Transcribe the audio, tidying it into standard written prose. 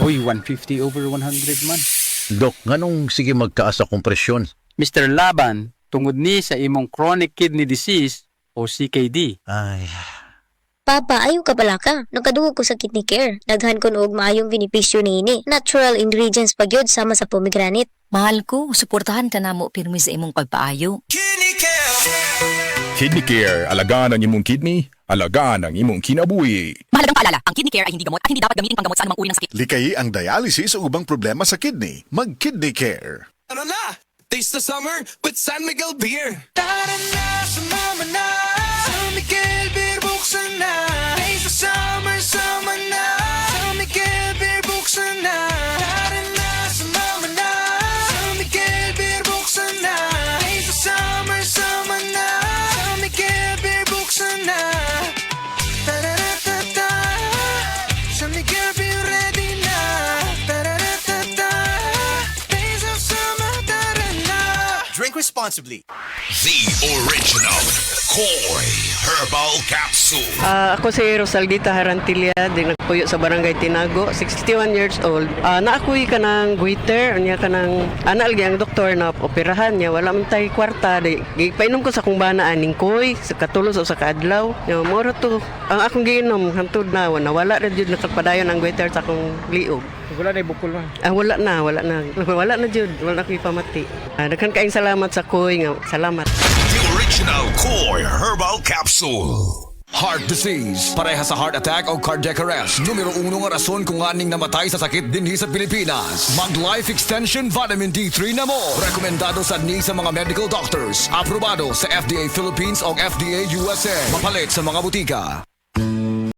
Uy, 150 over 100 man. Dok, nganong sige magkaas akong presyon? Mr. Laban, tungod ni sa imong chronic kidney disease o CKD. Ay, Papa, ayaw ka pala ka. Nagkadugo ko sa kidney care. Daghan ko noog maayong benepisyo niini. Natural ingredients pa gyud sama sa pomegranate. Mahal ko, suportahan ka na mo pirmi sa imong pagpaayo. Kidney Care, alagaan ang imong kidney, alagaan ang imong kinabuhi. Mahalagang paalala, ang kidney care ay hindi gamot at hindi dapat gamitin panggamot sa anumang uri ng sakit. Likayi ang dialysis o ubang problema sa kidney. Mag-Kidney Care. Ano na? Taste the summer with San Miguel Beer. Tara na, sumama na. San Miguel Beer, buksan na. Taste the summer, sama na. San Miguel Beer, buksan na. Tara na, sumama na. San Miguel Beer, buksan na. Taste the summer, sama na. San Miguel Beer, buksan na. Tara-ra-ta-ta. San Miguel Beer, ready na. Tara-ra-ta-ta. Taste of summer, tara na. Drink responsibly. The original Koi Herbal Capsule. Ako si Rosaldita Harantilla, din nagpuyo sa Barangay Tinago, 61 years old. Naakuy ka ng goiter, niya ka ng analgi ang doktor na operahan niya, wala man tayo kwarta. Painom ko sa kung banaan ning koy, sa katulos o sa kaadlaw. Moro to, ang akong giinom, hantod na, wala rin yun nakapadayon ang goiter sa akong liog. Wala na bukol man. Wala na. Wala na jud, wala na ko'y pamati. Daghan kaayong salamat sa koy nga, salamat. The original Koi Herbal Capsule. Heart disease, pareha sa heart attack o cardiac arrest. Numero 1 nga rason kung aning namatay sa sakit dinhi sa Pilipinas. Mag Life Extension Vitamin D3 na mo. Rekomendado sa ni sa mga medical doctors. Aprobado sa FDA Philippines o FDA USA. Mapalit sa mga butika.